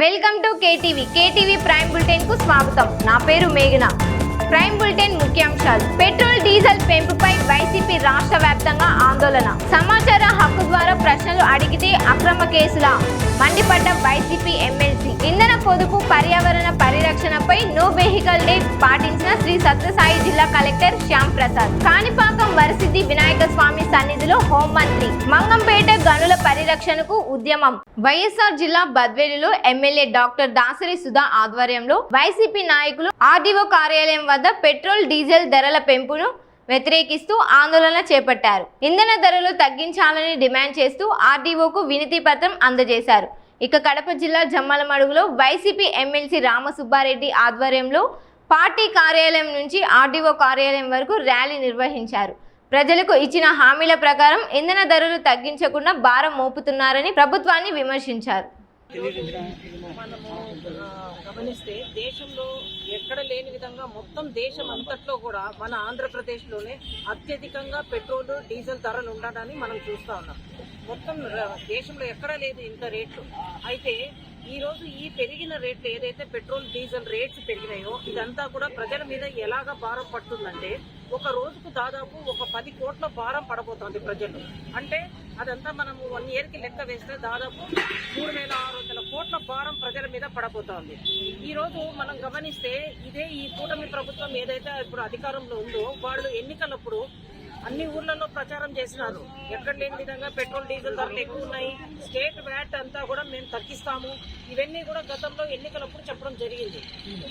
Welcome to KTV prime bulletin కు స్వాగతం. నా పేరు మేఘన. ప్రైమ్ బులెటిన్ ముఖ్యాంశాలు. పెట్రోల్ డీజిల్ పెంపుపై వైసీపీ రాష్ట్ర వ్యాప్తంగా ఆందోళన. సమాచార హక్కు ద్వారా ప్రశ్నలు అడిగితే అక్రమ కేసుల మండిపడ్డ వైసీపీ ఎమ్మెల్సీ. ఇంధన పొదుపు పర్యావరణ పరిరక్షణపై నో వెహికల్ డే పాటించిన శ్రీ సత్యసాయి జిల్లా కలెక్టర్ శ్యామ్ ప్రసాద్. కాణిపాకం వరసిద్ధి వినాయక స్వామి సన్నిధిలో హోంమంత్రి. మంగంపేట గనుల పరిరక్షణకు ఉద్యమం. వైఎస్ఆర్ జిల్లా బద్వేలులో ఎమ్మెల్యే డాక్టర్ దాసరి సుధా ఆధ్వర్యంలో వైసీపీ నాయకులు ఆర్డీఓ కార్యాలయం వద్ద పెట్రోల్ డీజిల్ ధరల పెంపును వ్యతిరేకిస్తూ ఆందోళన చేపట్టారు. ఇంధన ధరలు తగ్గించాలని డిమాండ్ చేస్తూ ఆర్డీఓకు వినతి పత్రం అందజేశారు. ఇక కడప జిల్లా జమ్మలమడుగులో వైసీపీ ఎమ్మెల్సీ రామసుబ్బారెడ్డి ఆధ్వర్యంలో పార్టీ కార్యాలయం నుంచి ఆర్డీఓ కార్యాలయం వరకు ర్యాలీ నిర్వహించారు. ప్రజలకు ఇచ్చిన హామీల ప్రకారం ఇంధన ధరలు తగ్గించకుండా భారం మోపుతున్నారని ప్రభుత్వాన్ని విమర్శించారు. మనము గమనిస్తే దేశంలో ఎక్కడ లేని విధంగా మొత్తం దేశం అంతట్లో కూడా మన ఆంధ్రప్రదేశ్లోనే అత్యధికంగా పెట్రోల్ డీజిల్ ధరలు ఉండడాన్ని మనం చూస్తూ ఉన్నాం. మొత్తం దేశంలో ఎక్కడా లేదు ఇంత రేట్లు. అయితే ఈరోజు ఈ పెరిగిన రేట్లు ఏదైతే పెట్రోల్ డీజిల్ రేట్స్ పెరిగినాయో ఇదంతా కూడా ప్రజల మీద ఎలాగా భారం పడుతుందంటే ఒక రోజుకు దాదాపు ఒక 10 కోట్ల భారం పడబోతోంది ప్రజలు. అంటే అదంతా మనము 1 ఇయర్కి లెక్క వేస్తే దాదాపు 3,600 కోట్ల భారం ప్రజల మీద పడబోతోంది. ఈరోజు మనం గమనిస్తే ఇదే ఈ కూటమి ప్రభుత్వం ఏదైతే ఇప్పుడు అధికారంలో ఉందో వాళ్ళు ఎన్నికలప్పుడు అన్ని ఊర్లలో ప్రచారం చేసినారు. ఎక్కడ లేని విధంగా పెట్రోల్ డీజిల్ ధరలు ఎక్కువ ఉన్నాయి, స్టేట్ వ్యాట్ అంతా కూడా మేము తగ్గిస్తాము, ఇవన్నీ కూడా గతంలో ఎన్నికలప్పుడు చెప్పడం జరిగింది.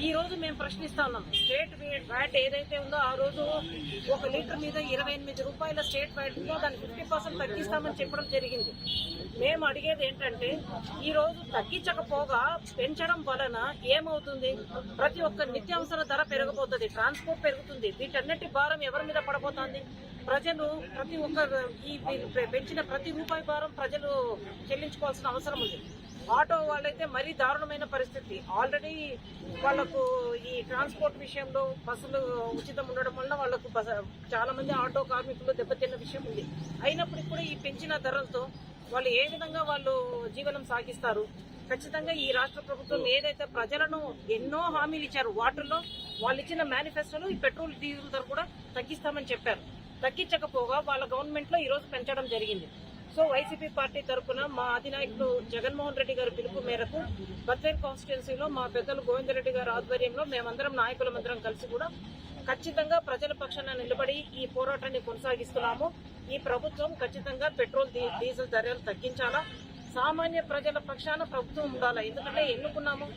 ఈ రోజు మేము ప్రశ్నిస్తా ఉన్నాం. స్టేట్ వ్యాట్ ఏదైతే ఉందో ఆ రోజు 1 లీటర్ మీద 28 రూపాయల స్టేట్ వ్యాట్ ఉందో దాన్ని 50% తగ్గిస్తామని చెప్పడం జరిగింది. మేము అడిగేది ఏంటంటే ఈ రోజు తగ్గించకపోగా పెంచడం వలన ఏమవుతుంది? ప్రతి ఒక్క నిత్యావసర ధర పెరగబోతుంది, ట్రాన్స్పోర్ట్ పెరుగుతుంది. వీటన్నిటి భారం ఎవరి మీద పడబోతోంది? ప్రజలు ప్రతి ఒక్క ఈ పెంచిన ప్రతి రూపాయి భారం ప్రజలు చెల్లించుకోవాల్సిన అవసరం ఉంది. ఆటో వాళ్ళైతే మరీ దారుణమైన పరిస్థితి. ఆల్రెడీ వాళ్లకు ఈ ట్రాన్స్పోర్ట్ విషయంలో బస్సులు ఉచితం ఉండడం వల్ల వాళ్లకు చాలా మంది ఆటో కార్మికులు దెబ్బతిన్న విషయం ఉంది. అయినప్పటికీ కూడా ఈ పెంచిన ధరలతో వాళ్ళు ఏ విధంగా వాళ్ళు జీవనం సాగిస్తారు? ఖచ్చితంగా ఈ రాష్ట్ర ప్రభుత్వం ఏదైతే ప్రజలను ఎన్నో హామీలు ఇచ్చారు వాటిల్లో వాళ్ళు ఇచ్చిన మేనిఫెస్టోలో ఈ పెట్రోల్ డీజిల్ ధర కూడా తగ్గిస్తామని చెప్పారు. తగ్గించకపోగా వాళ్ళ గవర్నమెంట్ లో ఈ రోజు పెంచడం జరిగింది. సో వైసీపీ పార్టీ తరఫున మా అధినాయకుడు జగన్మోహన్ రెడ్డి గారి పిలుపు మేరకు బద్వేల్ కాన్స్టిట్యున్సీలో మా పెద్దలు గోవిందరెడ్డి గారి ఆధ్వర్యంలో మేమందరం నాయకులమందరం కలిసి కూడా ఖచ్చితంగా ప్రజల పక్షాన నిలబడి ఈ పోరాటాన్ని కొనసాగిస్తున్నాము. ఈ ప్రభుత్వం ఖచ్చితంగా పెట్రోల్ డీజిల్ ధరలు తగ్గించాలా, సామాన్య ప్రజల పక్షాన ప్రభుత్వం ఉండాలా. ఎందుకంటే ఎన్నుకున్నాము,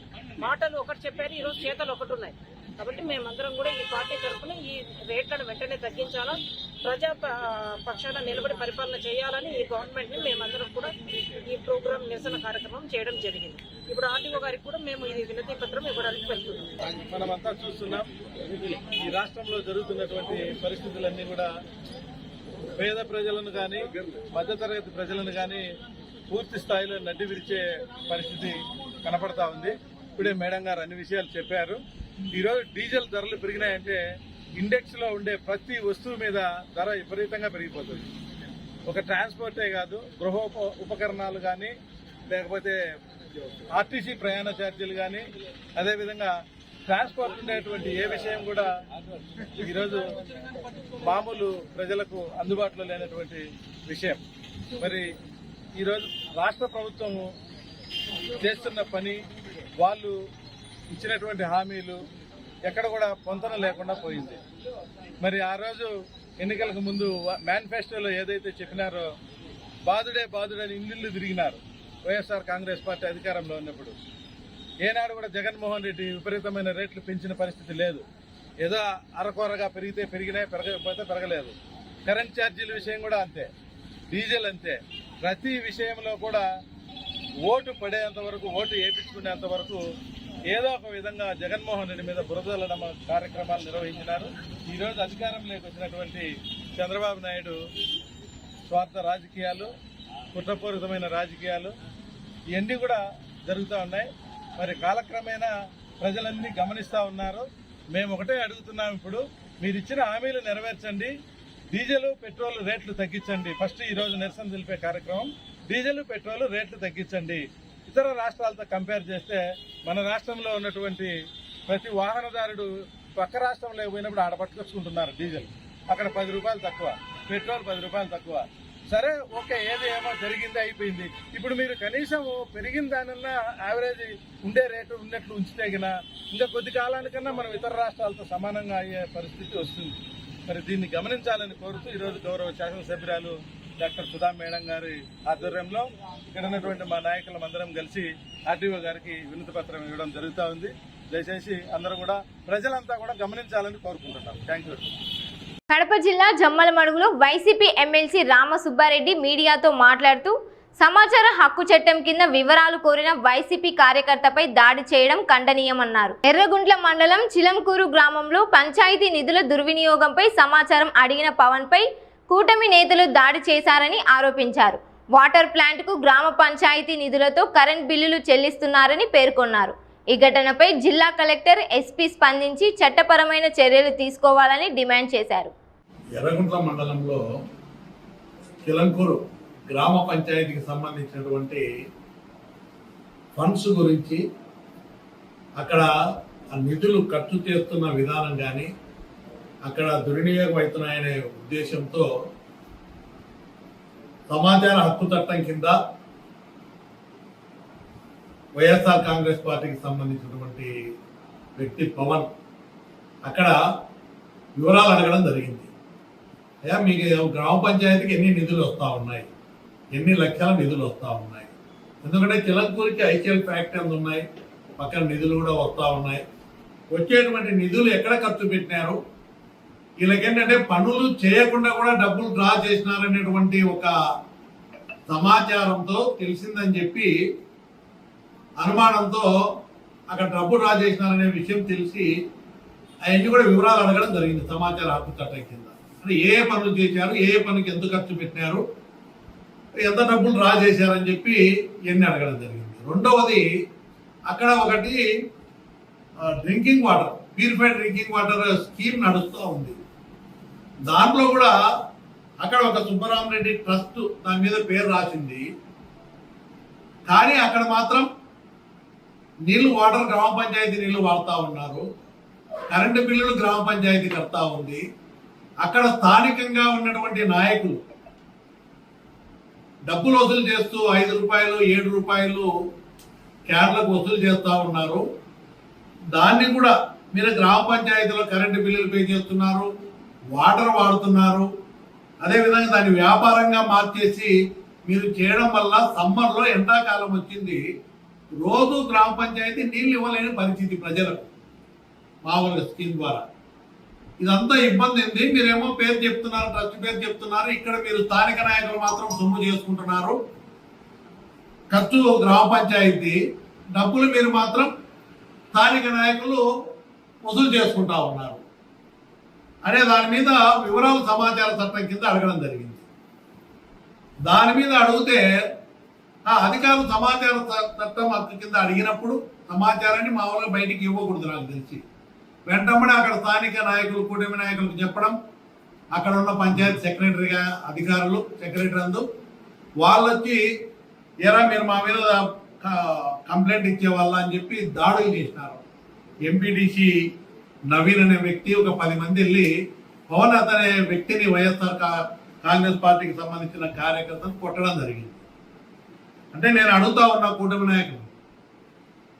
మాటలు ఒకటి చెప్పారు, ఈరోజు చేతలు ఒకటి ఉన్నాయి. కాబట్టి మేమందరం కూడా ఈ పార్టీ తరఫున ఈ రేట్లను వెంటనే తగ్గించాలా, ప్రజా పక్షాన నిలబడి పరిపాలన చేయాలని ఈ గవర్నమెంట్ ని మేమందరం కూడా ఈ ప్రోగ్రాం నిరసన కార్యక్రమం చేయడం జరిగింది. ఇప్పుడు ఆర్టీఓ గారికి కూడా మేము ఇది వినతి పత్రం ఇవ్వడానికి వెళ్తున్నాం. మనమంతా చూస్తున్నాం ఈ రాష్ట్రంలో జరుగుతున్నటువంటి పరిస్థితులన్నీ కూడా పేద ప్రజలను కానీ మధ్యతరగతి ప్రజలను కానీ పూర్తి స్థాయిలో నడ్డి విరిచే పరిస్థితి కనపడతా ఉంది. ఇప్పుడే మేడం గారు అన్ని విషయాలు చెప్పారు. ఈరోజు డీజిల్ ధరలు పెరిగినాయంటే ఇండెక్స్ లో ఉండే ప్రతి వస్తువు మీద ధర విపరీతంగా పెరిగిపోతుంది. ఒక ట్రాన్స్పోర్టే కాదు, గృహ ఉపకరణాలు కానీ, లేకపోతే ఆర్టీసీ ప్రయాణ ఛార్జీలు కానీ, అదేవిధంగా ట్రాన్స్పోర్ట్ ఉండేటువంటి ఏ విషయం కూడా ఈరోజు మామూలు ప్రజలకు అందుబాటులో లేనటువంటి విషయం. మరి ఈరోజు రాష్ట్ర ప్రభుత్వం చేస్తున్న పని, వాళ్ళు ఇచ్చినటువంటి హామీలు ఎక్కడ కూడా పొంతన లేకుండా పోయింది. మరి ఆ రోజు ఎన్నికలకు ముందు మేనిఫెస్టోలో ఏదైతే చెప్పినారో బాధుడే బాధుడని ఇల్లు తిరిగినారు వైఎస్ఆర్ కాంగ్రెస్ పార్టీ అధికారంలో ఉన్నప్పుడు. ఏనాడు కూడా జగన్మోహన్ రెడ్డి విపరీతమైన రేట్లు పెంచిన పరిస్థితి లేదు. ఏదో అరకొరగా పెరిగితే పెరిగినాయి, పెరగకపోతే పెరగలేదు. కరెంట్ ఛార్జీల విషయం కూడా అంతే, డీజిల్ అంతే. ప్రతి విషయంలో కూడా ఓటు పడేంత వరకు, ఓటు వేయించుకునేంత వరకు ఏదో ఒక విధంగా జగన్మోహన్ రెడ్డి మీద బురదలడం కార్యక్రమాలు నిర్వహించినారు. ఈరోజు అధికారంలోకి వచ్చినటువంటి చంద్రబాబు నాయుడు స్వార్థ రాజకీయాలు, కుట్రపూరితమైన రాజకీయాలు ఇవన్నీ కూడా జరుగుతూ ఉన్నాయి. మరి కాలక్రమేణా ప్రజలన్నీ గమనిస్తూ ఉన్నారు. మేము ఒకటే అడుగుతున్నాం, ఇప్పుడు మీరు ఇచ్చిన హామీలు నెరవేర్చండి, డీజిల్ పెట్రోల్ రేట్లు తగ్గించండి. ఫస్ట్ ఈరోజు నిరసన తెలిపే కార్యక్రమం, డీజిల్ పెట్రోల్ రేట్లు తగ్గించండి. ఇతర రాష్ట్రాలతో కంపేర్ చేస్తే మన రాష్ట్రంలో ఉన్నటువంటి ప్రతి వాహనదారుడు పక్క రాష్ట్రంలో పోయినప్పుడు ఆడ పట్టుకొచ్చుకుంటున్నారు డీజిల్. అక్కడ 10 రూపాయలు తక్కువ, పెట్రోల్ 10 రూపాయలు తక్కువ. సరే ఓకే, ఏమో జరిగింది అయిపోయింది. ఇప్పుడు మీరు కనీసం పెరిగిన దానిన్నా యావరేజ్ ఉండే రేటు ఉన్నట్లు ఉంచితే గినా ఇంకా కొద్ది కాలానికన్నా మనం ఇతర రాష్ట్రాలతో సమానంగా అయ్యే పరిస్థితి వస్తుంది. మరి దీన్ని గమనించాలని కోరుతూ ఈరోజు గౌరవ శాసనసభ్యురాలు డాక్టర్ సుధా మేడం గారి ఆధ్వర్యంలో ఇక్కడ ఉన్నటువంటి మా నాయకులం అందరం కలిసి ఆర్టీఓ గారికి వినతి పత్రం ఇవ్వడం జరుగుతూ ఉంది. దయచేసి అందరూ కూడా ప్రజలంతా కూడా గమనించాలని కోరుకుంటున్నాం. Thank you. కడప జిల్లా జమ్మలమడుగులో వైసీపీ ఎమ్మెల్సీ రామసుబ్బారెడ్డి మీడియాతో మాట్లాడుతూ సమాచార హక్కు చట్టం కింద వివరాలు కోరిన వైసీపీ కార్యకర్తపై దాడి చేయడం ఖండనీయమన్నారు. ఎర్రగుంట్ల మండలం చిలంకూరు గ్రామంలో పంచాయతీ నిధుల దుర్వినియోగంపై సమాచారం అడిగిన పవన్ పై కూటమి నేతలు దాడి చేశారని ఆరోపించారు. వాటర్ ప్లాంట్ కు గ్రామ పంచాయతీ నిధులతో కరెంట్ బిల్లులు చెల్లిస్తున్నారని పేర్కొన్నారు. ఈ ఘటనపై జిల్లా కలెక్టర్ ఎస్పీ స్పందించి చట్టపరమైన చర్యలు తీసుకోవాలని డిమాండ్ చేశారు. ఎర్రగుంట్ల మండలంలో చిలంకూరు గ్రామ పంచాయతీకి సంబంధించినటువంటి ఫండ్స్ గురించి అక్కడ ఆ నిధులు ఖర్చు చేస్తున్న విధానం కానీ అక్కడ దుర్వినియోగం అవుతున్నాయనే ఉద్దేశంతో సమాచార హక్కు చట్టం కింద వైఎస్ఆర్ కాంగ్రెస్ పార్టీకి సంబంధించినటువంటి వ్యక్తి పవన్ అక్కడ వివరాలు అడగడం జరిగింది. అయ్యా, మీకు గ్రామ పంచాయతీకి ఎన్ని నిధులు వస్తూ ఉన్నాయి, ఎన్ని లక్షల నిధులు వస్తూ ఉన్నాయి? ఎందుకంటే చిలంకూరికి ఐసీఎల్ ఫ్యాక్టరీలు ఉన్నాయి, పక్కన నిధులు కూడా వస్తూ ఉన్నాయి. వచ్చేటువంటి నిధులు ఎక్కడ ఖర్చు పెట్టినారు, వీళ్ళకేంటంటే పనులు చేయకుండా కూడా డబ్బులు డ్రా చేసినారనేటువంటి ఒక సమాచారంతో తెలిసిందని చెప్పి అనుమానంతో అక్కడ డబ్బు డ్రా చేసినారనే విషయం తెలిసి అవన్నీ కూడా వివరాలు అడగడం జరిగింది సమాచార హక్కు చట్టం కింద. అంటే ఏ పనులు చేశారు, ఏ పనికి ఎంత ఖర్చు పెట్టినారు, ఎంత డబ్బులు డ్రా చేశారని చెప్పి ఇవన్నీ అడగడం జరిగింది. రెండవది అక్కడ ఒకటి drinking water, purified drinking water scheme నడుస్తూ ఉంది. దాంట్లో కూడా అక్కడ ఒక సుబ్బరామరెడ్డి ట్రస్ట్ దాని మీద పేరు రాసింది. కానీ అక్కడ మాత్రం నీళ్లు వాటర్ గ్రామ పంచాయతీ నీళ్లు వాడుతూ ఉన్నారు, కరెంటు బిల్లులు గ్రామ పంచాయతీ కడతా ఉంది. అక్కడ స్థానికంగా ఉన్నటువంటి నాయకులు డబ్బులు వసూలు చేస్తూ 5 రూపాయలు 7 రూపాయలు క్యాన్లకు వసూలు చేస్తూ ఉన్నారు. దాన్ని కూడా మీరు గ్రామ పంచాయతీలో కరెంటు బిల్లులు పే చేస్తున్నారు, వాటర్ వాడుతున్నారు. అదేవిధంగా దాన్ని వ్యాపారంగా మార్చేసి మీరు చేయడం వల్ల సమ్మర్లో ఎండాకాలం వచ్చింది, రోజు గ్రామ పంచాయతీ నీళ్ళు ఇవ్వలేని పరిస్థితి ప్రజలకు మామూలుగా స్కీమ్ ద్వారా. ఇదంతా ఇబ్బంది ఉంది. మీరేమో పేరు చెప్తున్నారు, ట్రస్ట్ పేరు చెప్తున్నారు, ఇక్కడ మీరు స్థానిక నాయకులు మాత్రం సొమ్ము చేసుకుంటున్నారు. ఖర్చు గ్రామ పంచాయతీ, డబ్బులు మీరు మాత్రం స్థానిక నాయకులు వసూలు చేసుకుంటా ఉన్నారు అనే దాని మీద వివరాలు సమాచార చట్టం కింద అడగడం జరిగింది. దాని మీద అడిగితే ఆ అధికారులు సమాచార చట్టం హక్కు కింద అడిగినప్పుడు సమాచారాన్ని మామూలుగా బయటికి ఇవ్వకూడదు నాకు తెలిసి. వెంటనే అక్కడ స్థానిక నాయకులు, కూటమి నాయకులకు చెప్పడం, అక్కడ ఉన్న పంచాయతీ సెక్రటరీగా అధికారులు, సెక్రటరీ అందు వాళ్ళు వచ్చి ఎరా మీరు మా మీద కంప్లైంట్ ఇచ్చేవాళ్ళ అని చెప్పి దాడులు చేసినారు. ఎంపీటీసీ నవీన్ అనే వ్యక్తి ఒక 10 మంది వెళ్ళి పవన్ అతనే వ్యక్తిని వైఎస్ఆర్ కాంగ్రెస్ పార్టీకి సంబంధించిన కార్యకర్తను కొట్టడం జరిగింది. అంటే నేను అడుగుతా ఉన్న కూటమి నాయకులు,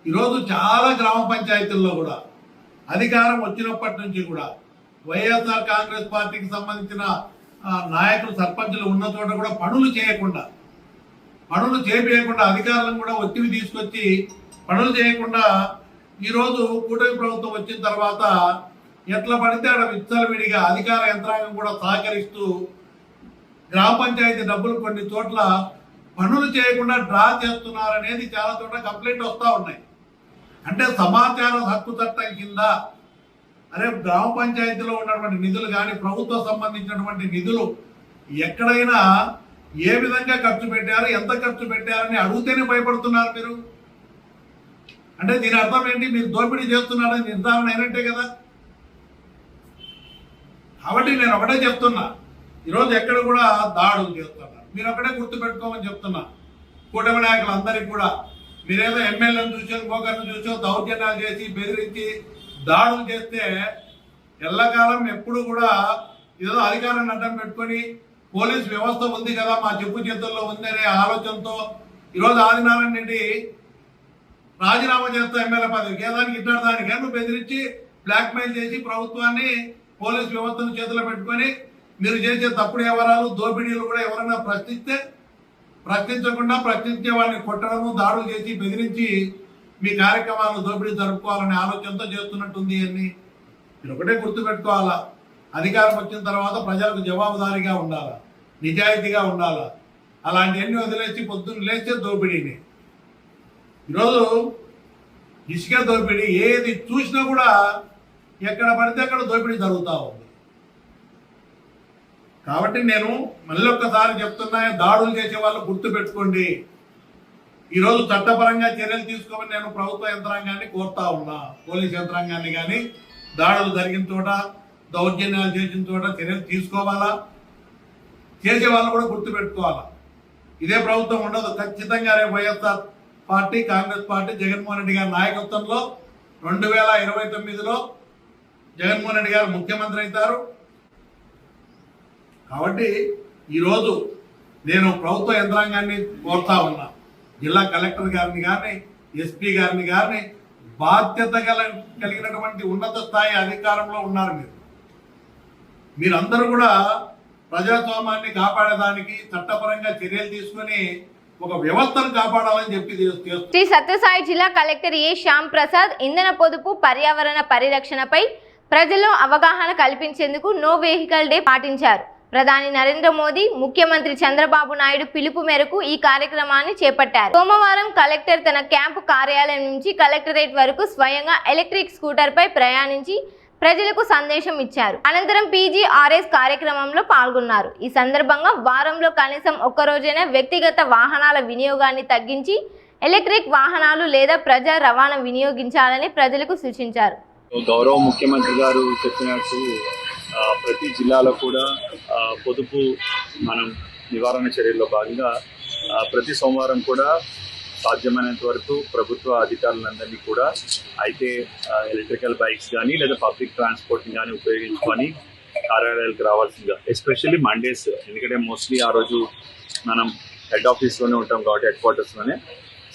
ఈరోజు చాలా గ్రామ పంచాయతీల్లో కూడా అధికారం వచ్చినప్పటి నుంచి కూడా వైఎస్ఆర్ కాంగ్రెస్ పార్టీకి సంబంధించిన నాయకులు, సర్పంచులు ఉన్న చోట కూడా పనులు చేయకుండా అధికారులను కూడా ఒత్తిడి తీసుకొచ్చి పనులు చేయకుండా ఈరోజు కూటమి ప్రభుత్వం వచ్చిన తర్వాత ఎట్లా పడితే అక్కడ విచ్చలవిడిగా అధికార యంత్రాంగం కూడా సహకరిస్తూ గ్రామ పంచాయతీ డబ్బులు కొన్ని చోట్ల పనులు చేయకుండా డ్రా చేస్తున్నారనేది చాలా చోట్ల కంప్లైంట్ వస్తూ ఉన్నాయి. అంటే సమాచార హక్కు చట్టం కింద అరే గ్రామ పంచాయతీలో ఉన్నటువంటి నిధులు కానీ ప్రభుత్వం సంబంధించినటువంటి నిధులు ఎక్కడైనా ఏ విధంగా ఖర్చు పెట్టారు, ఎంత ఖర్చు పెట్టారని అడిగితేనే భయపడుతున్నారు మీరు. అంటే దీని అర్థం ఏంటి, మీరు దోపిడీ చేస్తున్నారని నిర్ధారణ అయినట్టే కదా. కాబట్టి నేను ఒకటే చెప్తున్నా, ఈరోజు ఎక్కడ కూడా దాడులు చేస్తున్నారు, మీరు ఒకటే గుర్తుపెట్టుకోమని చెప్తున్నా కూటమి నాయకులందరికీ కూడా. మీరేదో ఎమ్మెల్యేలను చూసో ఇంకొకరిని చూసో దౌర్జన్యాలు చేసి బెదిరించి దాడులు చేస్తే ఎల్లకాలం ఎప్పుడు కూడా ఏదో అధికారాన్ని అడ్డం పెట్టుకొని పోలీస్ వ్యవస్థ ఉంది కదా మా చెప్పు చేతుల్లో ఉందనే ఆలోచనతో ఈరోజు ఆదినారాయణ రెడ్డి రాజీనామా చేస్తా ఎమ్మెల్యే పదవికి ఏదానికి ఇద్దరు దానికి నువ్వు బెదిరించి బ్లాక్మెయిల్ చేసి ప్రభుత్వాన్ని పోలీస్ వ్యవస్థను చేతిలో పెట్టుకొని మీరు చేసే తప్పుడు వ్యవహారాలు దోపిడీలు కూడా ఎవరైనా ప్రశ్నించకుండా ప్రశ్నించే వాళ్ళని కొట్టడము దాడులు చేసి బెదిరించి మీ కార్యక్రమాలను దోపిడీ జరుపుకోవాలనే ఆలోచనతో చేస్తున్నట్టుంది అని మీరు ఒకటే గుర్తుపెట్టుకోవాలా. అధికారం వచ్చిన తర్వాత ప్రజలకు జవాబుదారీగా ఉండాలా, నిజాయితీగా ఉండాలా. అలాంటివన్నీ వదిలేసి పొద్దున్న లేస్తే దోపిడీని. ఈరోజు ఇసుక దోపిడీ ఏది చూసినా కూడా ఎక్కడ పడితే అక్కడ దోపిడీ జరుగుతూ ఉంది. కాబట్టి నేను మళ్ళీ ఒక్కసారి చెప్తున్నా, దాడులు చేసే వాళ్ళు గుర్తుపెట్టుకోండి. ఈరోజు చట్టపరంగా చర్యలు తీసుకోమని నేను ప్రభుత్వ యంత్రాంగాన్ని కోరుతా ఉన్నా. పోలీస్ యంత్రాంగాన్ని కానీ దాడులు జరిగిన చోట దౌర్జన్యాలు చేసిన చోట చర్యలు తీసుకోవాలా. చేసే వాళ్ళు కూడా గుర్తుపెట్టుకోవాలా. ఇదే ప్రభుత్వం ఉండదు. ఖచ్చితంగా రేపు వైఎస్ఆర్ పార్టీ, కాంగ్రెస్ పార్టీ, జగన్మోహన్ రెడ్డి గారి నాయకత్వంలో 2029లో జగన్మోహన్ రెడ్డి గారు ముఖ్యమంత్రి అవుతారు. కాబట్టి ఈరోజు నేను ప్రభుత్వ యంత్రాంగాన్ని కోరుతా ఉన్నా. జిల్లా కలెక్టర్ గారిని కానీ, ఎస్పీ గారిని కానీ, బాధ్యత కలిగినటువంటి ఉన్నత స్థాయి అధికారంలో ఉన్నారు మీరందరూ కూడా ప్రజాస్వామ్యాన్ని కాపాడడానికి చట్టపరంగా చర్యలు తీసుకుని ఒక వ్యవస్థను కాపాడాలని చెప్పి శ్రీ సత్యసాయి జిల్లా కలెక్టర్ ఏ శ్యామ్ ప్రసాద్ ఇంధన పొదుపు, పర్యావరణ పరిరక్షణపై ప్రజల్లో అవగాహన కల్పించేందుకు నో వెహికల్ డే పాటించారు. ప్రధాని నరేంద్ర మోదీ, ముఖ్యమంత్రి చంద్రబాబు నాయుడు పిలుపు మేరకు ఈ కార్యక్రమాన్ని చేపట్టారు. సోమవారం కలెక్టర్ తన క్యాంపు కార్యాలయం నుంచి కలెక్టరేట్ వరకు స్వయంగా ఎలక్ట్రిక్ స్కూటర్ పై ప్రయాణించి ప్రజలకు సందేశం ఇచ్చారు. అనంతరం పీజీఆర్ఎస్ కార్యక్రమంలో పాల్గొన్నారు. ఈ సందర్భంగా వారంలో కనీసం ఒక్కరోజైనా వ్యక్తిగత వాహనాల వినియోగాన్ని తగ్గించి ఎలక్ట్రిక్ వాహనాలు లేదా ప్రజా రవాణా వినియోగించాలని ప్రజలకు సూచించారు. గౌరవ ముఖ్యమంత్రి గారు చెప్పినట్టు ప్రతి జిల్లాలో కూడా పొదుపు మనం నివారణ చర్యల్లో భాగంగా ప్రతి సోమవారం కూడా సాధ్యమైనంత వరకు ప్రభుత్వ అధికారులందరినీ కూడా అయితే ఎలక్ట్రికల్ బైక్స్ కానీ లేదా పబ్లిక్ ట్రాన్స్పోర్ట్ని కానీ ఉపయోగించుకొని కార్యాలయాలకు రావాల్సిందిగా, ఎస్పెషల్లీ మండేస్. ఎందుకంటే మోస్ట్లీ ఆ రోజు మనం హెడ్ ఆఫీస్లోనే ఉంటాం కాబట్టి హెడ్ క్వార్టర్స్లోనే.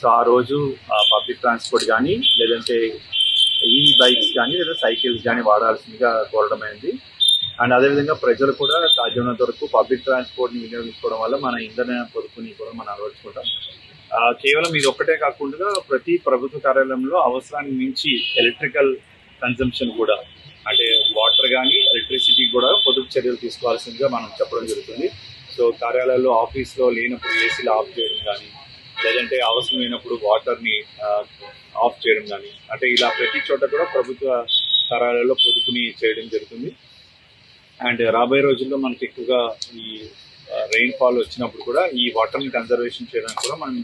సో ఆ రోజు పబ్లిక్ ట్రాన్స్పోర్ట్ కానీ లేదంటే ఈ బైక్స్ కానీ లేదా సైకిల్స్ కానీ వాడాల్సిందిగా కోరడమైంది. అండ్ అదేవిధంగా ప్రజలు కూడా సాధ్యమైనంత వరకు పబ్లిక్ ట్రాన్స్పోర్ట్ని వినియోగించుకోవడం వల్ల మన ఇంధన పొదుపుని కూడా మనం అలవర్చుకుంటాం. కేవలం ఇది ఒక్కటే కాకుండా ప్రతి ప్రభుత్వ కార్యాలయంలో అవసరానికి మించి ఎలక్ట్రికల్ కన్జంప్షన్ కూడా, అంటే వాటర్ కానీ ఎలక్ట్రిసిటీ కూడా పొదుపు చర్యలు తీసుకోవాల్సిందిగా మనం చెప్పడం జరుగుతుంది. సో కార్యాలయాల్లో ఆఫీస్లో లేనప్పుడు ఏసీలు ఆఫ్ చేయడం కానీ, లేదంటే అవసరం లేనప్పుడు వాటర్ని ఆఫ్ చేయడం కానీ, అంటే ఇలా ప్రతి చోట కూడా ప్రభుత్వ కార్యాలయాల్లో పొదుపుని చేయడం జరుగుతుంది. అండ్ రాబోయే రోజుల్లో మనకి ఎక్కువగా ఈ రెయిన్ ఫాల్ వచ్చినప్పుడు కూడా ఈ వాటర్ని కన్జర్వేషన్ చేయడానికి కూడా మనం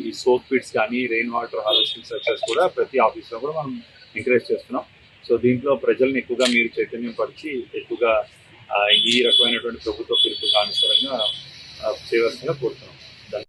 ఈ సోప్ పిట్స్ కానీ రెయిన్ వాటర్ హార్వెస్టింగ్ స్ట్రక్చర్స్ కూడా ప్రతి ఆఫీస్లో కూడా మనం ఎంకరేజ్ చేస్తున్నాం. సో దీంట్లో ప్రజల్ని ఎక్కువగా మీరు చైతన్యం పరిచి ఎక్కువగా ఈ రకమైనటువంటి ప్రభుత్వ పిలుపుకు అనుసరంగా చేయవలసిందిగా కోరుతున్నాం.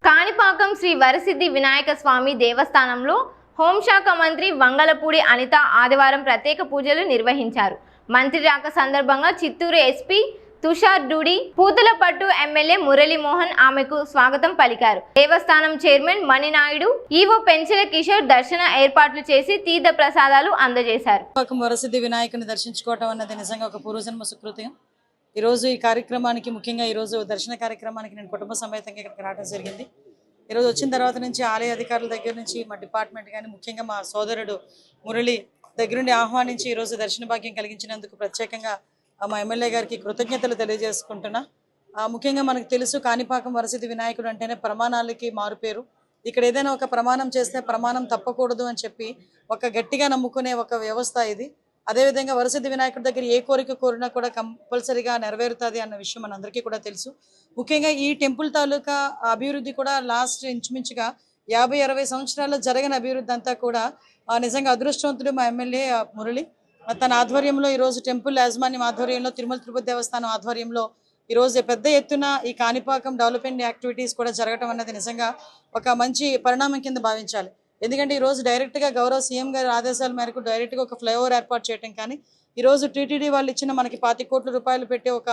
కాణిపాకం శ్రీ వరసిద్ధి వినాయక స్వామి దేవస్థానంలో హోంశాఖ మంత్రి వంగలపూడి అనిత ఆదివారం ప్రత్యేక పూజలు నిర్వహించారు. మంత్రి రాక సందర్భంగా చిత్తూరు ఎస్పీ తుషార్ డూడి, పూతలపట్టు ఎమ్మెల్యే మురళీమోహన్ ఆమెకు స్వాగతం పలికారు. దేవస్థానం చైర్మన్ మణినాయుడు, ఈవో పెంచెల కిషోర్ దర్శన ఏర్పాట్లు చేసి తీర్థ ప్రసాదాలు అందజేశారు. వరసిద్ధి వినాయకుని దర్శించుకోవటం అన్నది నిజంగా ఒక పూర్వజన్మ సుకృతం. ఈరోజు ఈ కార్యక్రమానికి, ముఖ్యంగా ఈరోజు దర్శన కార్యక్రమానికి నేను కుటుంబ సమేతంగా ఇక్కడికి రావడం జరిగింది. ఈరోజు వచ్చిన తర్వాత నుంచి ఆలయ అధికారుల దగ్గర నుంచి మా డిపార్ట్మెంట్ కానీ, ముఖ్యంగా మా సోదరుడు మురళి దగ్గర నుండి ఆహ్వానించి ఈరోజు దర్శన భాగ్యం కలిగించినందుకు ప్రత్యేకంగా మా ఎమ్మెల్యే గారికి కృతజ్ఞతలు తెలియజేసుకుంటున్నా. ముఖ్యంగా మనకు తెలుసు, కాణిపాకం వరసిద్ధి వినాయకుడు అంటేనే ప్రమాణాలకి మారుపేరు. ఇక్కడ ఏదైనా ఒక ప్రమాణం చేస్తే ప్రమాణం తప్పకూడదు అని చెప్పి ఒక గట్టిగా నమ్ముకునే ఒక వ్యవస్థ ఇది. అదేవిధంగా వరసిద్ధి వినాయకుడి దగ్గర ఏ కోరిక కోరినా కూడా కంపల్సరీగా నెరవేరుతుంది అన్న విషయం మనందరికీ కూడా తెలుసు. ముఖ్యంగా ఈ టెంపుల్ తాలూకా అభివృద్ధి కూడా లాస్ట్ ఇంచుమించుగా 50-60 సంవత్సరాల్లో జరిగిన అభివృద్ధి అంతా కూడా నిజంగా అదృష్టవంతుడు మా ఎమ్మెల్యే మురళి. తన ఆధ్వర్యంలో ఈరోజు టెంపుల్ యాజమాన్యం ఆధ్వర్యంలో, తిరుమల తిరుపతి దేవస్థానం ఆధ్వర్యంలో ఈరోజు పెద్ద ఎత్తున ఈ కాణిపాకం డెవలప్మెంట్ యాక్టివిటీస్ కూడా జరగడం అన్నది నిజంగా ఒక మంచి పరిణామం కింద భావించాలి. ఎందుకంటే ఈరోజు డైరెక్ట్గా గౌరవ సీఎం గారి ఆదేశాల మేరకు డైరెక్ట్గా ఒక ఫ్లైఓవర్ ఏర్పాటు చేయడం కానీ, ఈరోజు టీటీడీ వాళ్ళు ఇచ్చిన మనకి 25 కోట్ల రూపాయలు పెట్టి ఒక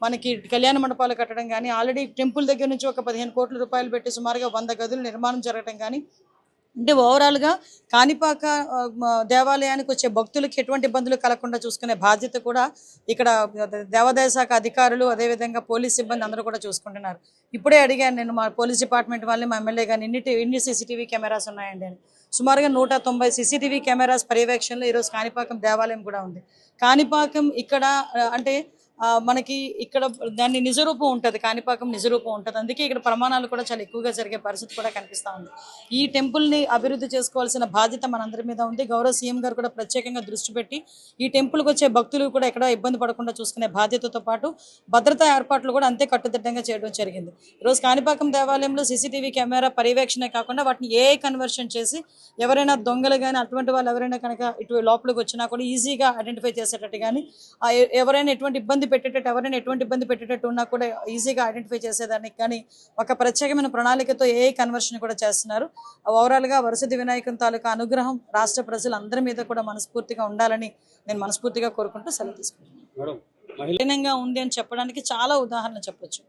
మనకి కళ్యాణ మండపాలు కట్టడం కానీ, ఆల్రెడీ టెంపుల్ దగ్గర నుంచి ఒక 15 కోట్ల రూపాయలు పెట్టి సుమారుగా 100 గదులు నిర్మాణం జరగడం కానీ, అంటే ఓవరాల్గా కాణిపాక దేవాలయానికి వచ్చే భక్తులకి ఎటువంటి ఇబ్బందులు కలగకుండా చూసుకునే బాధ్యత కూడా ఇక్కడ దేవాదాయ శాఖ అధికారులు, అదేవిధంగా పోలీస్ సిబ్బంది అందరూ కూడా చూసుకుంటున్నారు. ఇప్పుడే అడిగాను నేను మా పోలీస్ డిపార్ట్మెంట్ వాళ్ళని, మా ఎమ్మెల్యే గారిని, ఎన్ని సీసీటీవీ కెమెరాస్ ఉన్నాయండి అని. సుమారుగా 190 సీసీటీవీ కెమెరాస్ పర్యవేక్షణలో ఈరోజు కాణిపాకం దేవాలయం కూడా ఉంది. కాణిపాకం ఇక్కడ అంటే మనకి ఇక్కడ దాన్ని నిజరూపం ఉంటుంది, కాణిపాకం నిజరూపం ఉంటుంది. అందుకే ఇక్కడ ప్రమాణాలు కూడా చాలా ఎక్కువగా జరిగే పరిస్థితి కూడా కనిపిస్తూ ఉంది. ఈ టెంపుల్ని అభివృద్ధి చేసుకోవాల్సిన బాధ్యత మనందరి మీద ఉంది. గౌరవ సీఎం గారు కూడా ప్రత్యేకంగా దృష్టి పెట్టి ఈ టెంపుల్కి వచ్చే భక్తులు కూడా ఎక్కడ ఇబ్బంది పడకుండా చూసుకునే బాధ్యతతో పాటు భద్రతా ఏర్పాట్లు కూడా అంతే కట్టుదిట్టంగా చేయడం జరిగింది. ఈరోజు కాణిపాకం దేవాలయంలో సీసీటీవీ కెమెరా పర్యవేక్షణ కాకుండా వాటిని ఏఐ కన్వర్షన్ చేసి ఎవరైనా దొంగలు కానీ అటువంటి వాళ్ళు ఎవరైనా కనుక ఇటు లోపలికి వచ్చినా కూడా ఈజీగా ఐడెంటిఫై చేసేటట్టు కానీ, ఎవరైనా ఎటువంటి ఇబ్బంది పెట్టేటట్టు ఉన్నా కూడా ఈజీగా ఐడెంటిఫై చేసేదానికి కానీ ఒక ప్రత్యేకమైన ప్రణాళికతో ఏఐ కన్వర్షన్ కూడా చేస్తున్నారు. ఓవరాల్గా వరసిద్ధి వినాయకుని తాలూకా అనుగ్రహం రాష్ట్ర ప్రజలందరి మీద కూడా మనస్ఫూర్తిగా ఉండాలని నేను మనస్ఫూర్తిగా కోరుకుంటూ సెలవు తీసుకుంటున్నాను. కఠినంగా ఉంది అని చెప్పడానికి చాలా ఉదాహరణ చెప్పొచ్చు.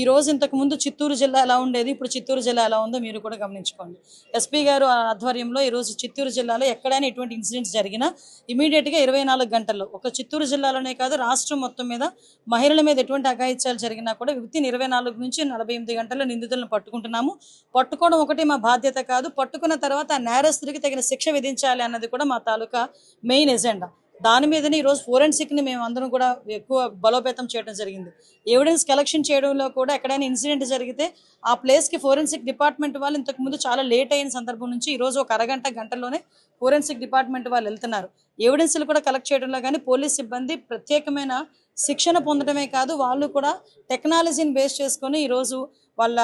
ఈ రోజు ఇంతకు ముందు చిత్తూరు జిల్లా ఎలా ఉండేది, ఇప్పుడు చిత్తూరు జిల్లా ఎలా ఉందో మీరు కూడా గమనించుకోండి. ఎస్పీ గారు ఆధ్వర్యంలో ఈరోజు చిత్తూరు జిల్లాలో ఎక్కడైనా ఎటువంటి ఇన్సిడెంట్స్ జరిగినా ఇమీడియట్గా 24 గంటల్లో, ఒక చిత్తూరు జిల్లాలోనే కాదు రాష్ట్రం మొత్తం మీద మహిళల మీద ఎటువంటి అఘాయిత్యాలు జరిగినా కూడా వితిన్ 24 నుంచి 48 గంటల్లో నిందితులను పట్టుకుంటున్నాము. పట్టుకోవడం ఒకటి మా బాధ్యత కాదు, పట్టుకున్న తర్వాత ఆ నేరస్తుడికి తగిన శిక్ష విధించాలి అన్నది కూడా మా తాలూకా మెయిన్ ఎజెండా. దాని మీదనే ఈరోజు ఫోరెన్సిక్ని మేము అందరం కూడా ఎక్కువ బలోపేతం చేయడం జరిగింది. ఎవిడెన్స్ కలెక్షన్ చేయడంలో కూడా ఎక్కడైనా ఇన్సిడెంట్ జరిగితే ఆ ప్లేస్కి ఫోరెన్సిక్ డిపార్ట్మెంట్ వాళ్ళు ఇంతకుముందు చాలా లేట్ అయిన సందర్భం నుంచి ఈరోజు ఒక గంటలోనే ఫోరెన్సిక్ డిపార్ట్మెంట్ వాళ్ళు వెళ్తున్నారు. ఎవిడెన్స్లు కూడా కలెక్ట్ చేయడంలో కానీ పోలీస్ సిబ్బంది ప్రత్యేకమైన శిక్షణ పొందడమే కాదు, వాళ్ళు కూడా టెక్నాలజీని బేస్ చేసుకొని ఈరోజు వాళ్ళ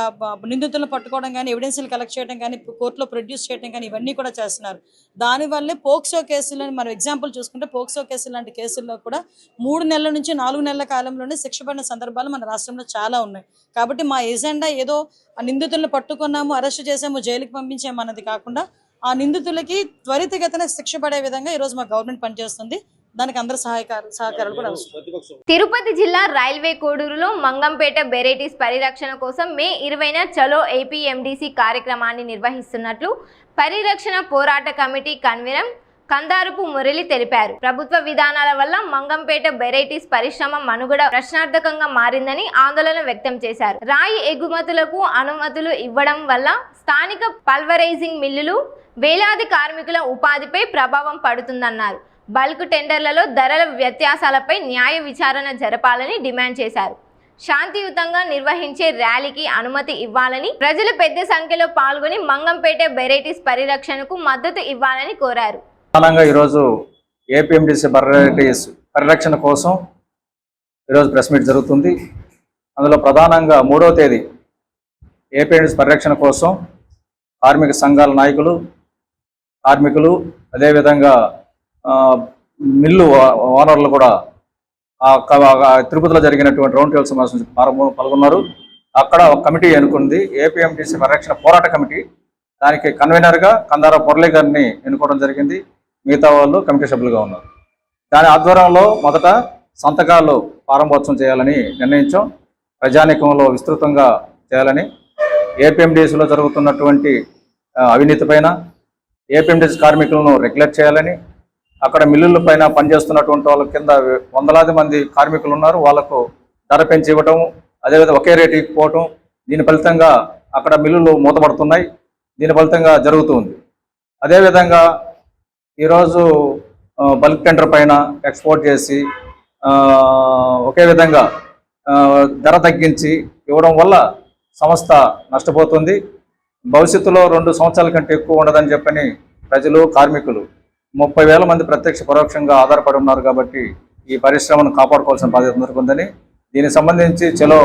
నిందితులను పట్టుకోవడం కానీ, ఎవిడెన్స్లు కలెక్ట్ చేయడం కానీ, కోర్టులో ప్రొడ్యూస్ చేయడం కానీ ఇవన్నీ కూడా చేస్తున్నారు. దానివల్లే పోక్సో కేసులను మనం ఎగ్జాంపుల్ చూసుకుంటే, పోక్సో కేసులు లాంటి కేసుల్లో కూడా 3 నెలల నుంచి 4 నెలల కాలంలోనే శిక్ష పడిన సందర్భాలు మన రాష్ట్రంలో చాలా ఉన్నాయి. కాబట్టి మా ఎజెండా ఏదో ఆ నిందితులను పట్టుకున్నాము, అరెస్ట్ చేసాము, జైలుకి పంపించామన్నది కాకుండా ఆ నిందితులకి త్వరితగతిన శిక్ష పడే విధంగా ఈరోజు మా గవర్నమెంట్ పనిచేస్తుంది. దానికి అందరూ సహకారాలు కూడా అవసరం. తిరుపతి జిల్లా రైల్వే కోడూరులో మంగంపేట వెరైటీస్ పరిరక్షణ కోసం మే 20న చలో ఏపీఎండిసి కార్యక్రమాన్ని నిర్వహిస్తున్నట్లు పరిరక్షణ పోరాట కమిటీ కన్వీనర్ కందారపు మురళి తెలిపారు. ప్రభుత్వ విధానాల వల్ల మంగంపేట వెరైటీస్ పరిశ్రమ మనుగడ ప్రశ్నార్థకంగా మారిందని ఆందోళన వ్యక్తం చేశారు. రాయి ఎగుమతులకు అనుమతులు ఇవ్వడం వల్ల స్థానిక పల్వరైజింగ్ మిల్లులు వేలాది కార్మికుల ఉపాధిపై ప్రభావం పడుతుందన్నారు. బల్క్ టెండర్లలో ధరల వ్యత్యాసాలపై న్యాయ విచారణ జరపాలని డిమాండ్ చేశారు. శాంతియుతంగా నిర్వహించే ర్యాలీకి అనుమతి ఇవ్వాలని, ప్రజలు పెద్ద సంఖ్యలో పాల్గొని మంగంపేట వెరైటీస్ పరిరక్షణకు మద్దతు ఇవ్వాలని కోరారు. ప్రధానంగా ఈరోజు ఏపీఎండిసి వెరైటీస్ పరిరక్షణ కోసం ఈరోజు ప్రెస్ మీట్ జరుగుతుంది. అందులో ప్రధానంగా 3వ తేదీ ఏపీఎండిసి పరిరక్షణ కోసం కార్మిక సంఘాల నాయకులు, కార్మికులు, అదేవిధంగా మిల్లు ఓనర్లు కూడా తిరుపతిలో జరిగినటువంటి రౌండ్ టేబుల్ సమావేశం పాల్గొన్నారు. అక్కడ ఒక కమిటీ ఎన్నుకుంది, ఏపీఎండిసి పరిరక్షణ పోరాట కమిటీ. దానికి కన్వీనర్గా కందార మురళి గారిని ఎన్నుకోవడం జరిగింది. మిగతా వాళ్ళు కమిటీ సభ్యులుగా ఉన్నారు. దాని ఆధ్వర్యంలో మొదట సంతకాలు ప్రారంభోత్సవం చేయాలని నిర్ణయించాం. ప్రజానీకంలో విస్తృతంగా చేయాలని, ఏపీఎండిసిలో జరుగుతున్నటువంటి అవినీతి పైన, ఏపీఎండిసి కార్మికులను రెగ్యులేట్ చేయాలని, అక్కడ మిల్లుల పైన పనిచేస్తున్నటువంటి వాళ్ళ కింద వందలాది మంది కార్మికులు ఉన్నారు, వాళ్లకు ధర పెంచి ఇవ్వటం, అదేవిధంగా ఒకే రేటు ఇవ్వకపోవటం, దీని ఫలితంగా అక్కడ మిల్లులు మూతపడుతున్నాయి. దీని ఫలితంగా జరుగుతుంది. అదేవిధంగా ఈరోజు బల్క్ టెండర్ పైన ఎక్స్పోర్ట్ చేసి ఒకే విధంగా ధర తగ్గించి ఇవ్వడం వల్ల సంస్థ నష్టపోతుంది. భవిష్యత్తులో 2 సంవత్సరాల కంటే ఎక్కువ ఉండదని చెప్పని ప్రజలు, కార్మికులు 30,000 మంది ప్రత్యక్ష పరోక్షంగా ఆధారపడి ఉన్నారు. కాబట్టి ఈ పరిశ్రమను కాపాడుకోవాల్సిన బాధ్యత ఉందని దీనికి సంబంధించి చలో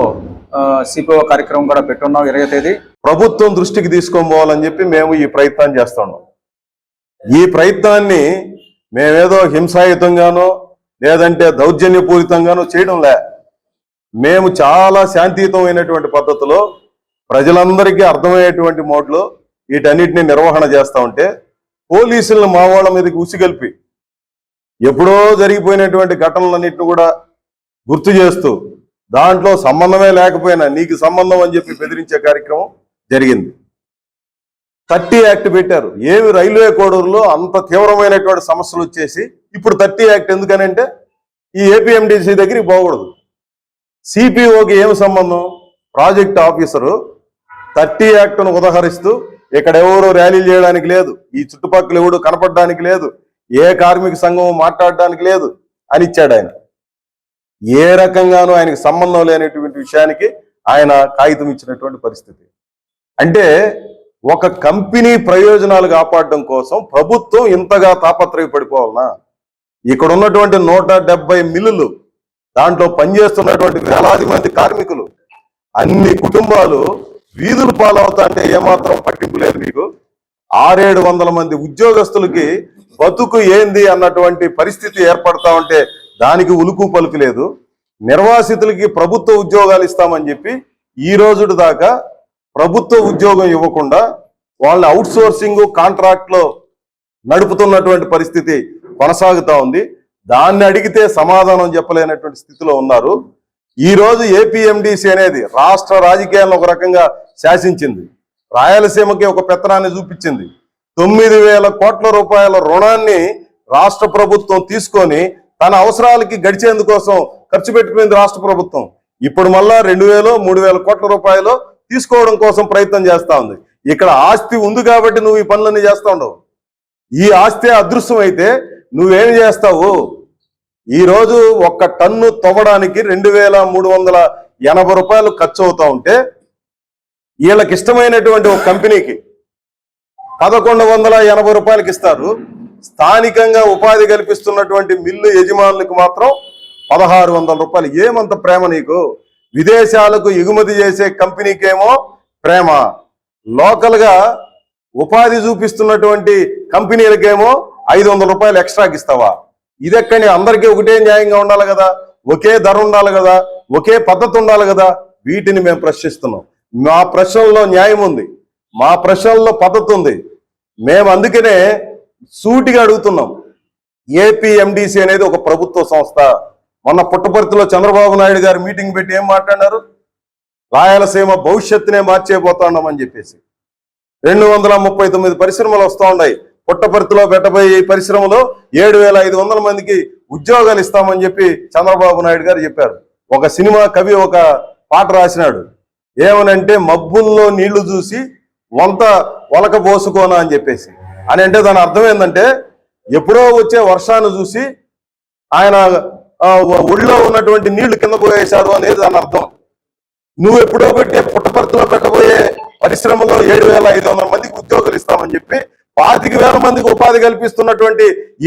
సిపిఓ కార్యక్రమం కూడా పెట్టున్నాం 20వ తేదీ. ప్రభుత్వం దృష్టికి తీసుకొని పోవాలని చెప్పి మేము ఈ ప్రయత్నం చేస్తున్నాం. ఈ ప్రయత్నాన్ని మేమేదో హింసాయుతంగానో లేదంటే దౌర్జన్యపూరితంగానో చేయడం లే. మేము చాలా శాంతియుతమైనటువంటి పద్ధతిలో ప్రజలందరికీ అర్థమయ్యేటువంటి మోడ్లో వీటన్నిటిని నిర్వహణ చేస్తూ ఉంటే పోలీసులను మా వాళ్ళ మీదకి ఉసిగల్పి ఎప్పుడో జరిగిపోయినటువంటి ఘటనలన్నింటిని కూడా గుర్తు చేస్తూ దాంట్లో సంబంధమే లేకపోయినా నీకు సంబంధం అని చెప్పి బెదిరించే కార్యక్రమం జరిగింది. 30 యాక్ట్ పెట్టారు. ఏమి రైల్వే కోడూరులో అంత తీవ్రమైనటువంటి సమస్యలు వచ్చేసి ఇప్పుడు 30 యాక్ట్ ఎందుకనంటే ఈ ఏపీఎండిసి దగ్గరికి పోకూడదు. సిపిఓకి ఏమి సంబంధం? ప్రాజెక్ట్ ఆఫీసరు 30 యాక్ట్ను ఉదహరిస్తూ ఇక్కడ ఎవరు ర్యాలీలు చేయడానికి లేదు, ఈ చుట్టుపక్కల ఎవడు కనపడడానికి లేదు, ఏ కార్మిక సంఘం మాట్లాడడానికి లేదు అని ఇచ్చాడు ఆయన. ఏ రకంగానూ ఆయనకు సంబంధం లేనటువంటి విషయానికి ఆయన కాగితం ఇచ్చినటువంటి పరిస్థితి. అంటే ఒక కంపెనీ ప్రయోజనాలు కాపాడడం కోసం ప్రభుత్వం ఇంతగా తాపత్రయపడిపోవాలనా? ఇక్కడ ఉన్నటువంటి 170 మిల్లులు, దాంట్లో పనిచేస్తున్నటువంటి వేలాది మంది కార్మికులు, అన్ని కుటుంబాలు వీధులు పాలవుతా అంటే ఏమాత్రం పట్టింపు లేదు మీకు. 600-700 మంది ఉద్యోగస్తులకి బతుకు ఏంది అన్నటువంటి పరిస్థితి ఏర్పడతా ఉంటే దానికి ఉలుకు పలుకు లేదు. నిర్వాసితులకి ప్రభుత్వ ఉద్యోగాలు ఇస్తామని చెప్పి ఈ రోజు దాకా ప్రభుత్వ ఉద్యోగం ఇవ్వకుండా వాళ్ళని అవుట్ సోర్సింగ్ కాంట్రాక్ట్ లో నడుపుతున్నటువంటి పరిస్థితి కొనసాగుతా ఉంది. దాన్ని అడిగితే సమాధానం చెప్పలేనటువంటి స్థితిలో ఉన్నారు. ఈ రోజు ఏపీఎండిసి అనేది రాష్ట్ర రాజకీయాలను ఒక రకంగా శాసించింది. రాయలసీమకి ఒక పెత్తనాన్ని చూపించింది. 9,000 కోట్ల రూపాయల రుణాన్ని రాష్ట్ర ప్రభుత్వం తీసుకొని తన అవసరాలకి గడిచేందుకోసం ఖర్చు పెట్టుకునేది రాష్ట్ర ప్రభుత్వం. ఇప్పుడు మళ్ళా 2,000-3,000 కోట్ల రూపాయలు తీసుకోవడం కోసం ప్రయత్నం చేస్తా ఉంది. ఇక్కడ ఆస్తి ఉంది కాబట్టి నువ్వు ఈ పనులన్నీ చేస్తా ఉండవు. ఈ ఆస్తి అదృశ్యం అయితే నువ్వేం చేస్తావు? ఈ రోజు 1 టన్ను తవ్వడానికి 2,380 రూపాయలు ఖర్చు అవుతా ఉంటే వీళ్ళకి ఇష్టమైనటువంటి ఒక కంపెనీకి 1,180 రూపాయలకి ఇస్తారు. స్థానికంగా ఉపాధి కల్పిస్తున్నటువంటి మిల్లు యజమానులకు మాత్రం 1,600 రూపాయలు. ఏమంత ప్రేమ నీకు? విదేశాలకు ఎగుమతి చేసే కంపెనీకేమో ప్రేమ, లోకల్ గా ఉపాధి చూపిస్తున్నటువంటి కంపెనీలకేమో 500 రూపాయలు ఎక్స్ట్రాకి ఇస్తావా? ఇదెక్కడి అందరికీ ఒకటే న్యాయంగా ఉండాలి కదా, ఒకే ధర ఉండాలి కదా, ఒకే పద్ధతి ఉండాలి కదా. వీటిని మేము ప్రశ్నిస్తున్నాం. మా ప్రశ్నల్లో న్యాయం ఉంది, మా ప్రశ్నల్లో పద్ధతి ఉంది. మేము అందుకనే సూటిగా అడుగుతున్నాం. ఏపీఎండిసి అనేది ఒక ప్రభుత్వ సంస్థ. మొన్న పుట్టపర్తిలో చంద్రబాబు నాయుడు గారు మీటింగ్ పెట్టి ఏం మాట్లాడారు? రాయలసీమ భవిష్యత్తునే మార్చేపోతున్నామని చెప్పేసి 239 పరిశ్రమలు వస్తూ ఉన్నాయి. పుట్టపర్తిలో పెట్టబోయే ఈ పరిశ్రమలో 7,500 మందికి ఉద్యోగాలు ఇస్తామని చెప్పి చంద్రబాబు నాయుడు గారు చెప్పారు. ఒక సినిమా కవి ఒక పాట రాసినాడు, ఏమనంటే మబ్బుల్లో నీళ్లు చూసి వంత ఒలక పోసుకోనా అని చెప్పేసి. అని అంటే దాని అర్థం ఏంటంటే ఎప్పుడో వచ్చే వర్షాన్ని చూసి ఆయన ఒళ్ళో ఉన్నటువంటి నీళ్లు కింద పోయేశారు అనేది దాని అర్థం. నువ్వు ఎప్పుడో పెట్టే పుట్టపర్తిలో పెట్టబోయే పరిశ్రమలో 7,500 మందికి ఉద్యోగాలు ఇస్తామని చెప్పి 25,000 మందికి ఉపాధి కల్పిస్తున్నటువంటి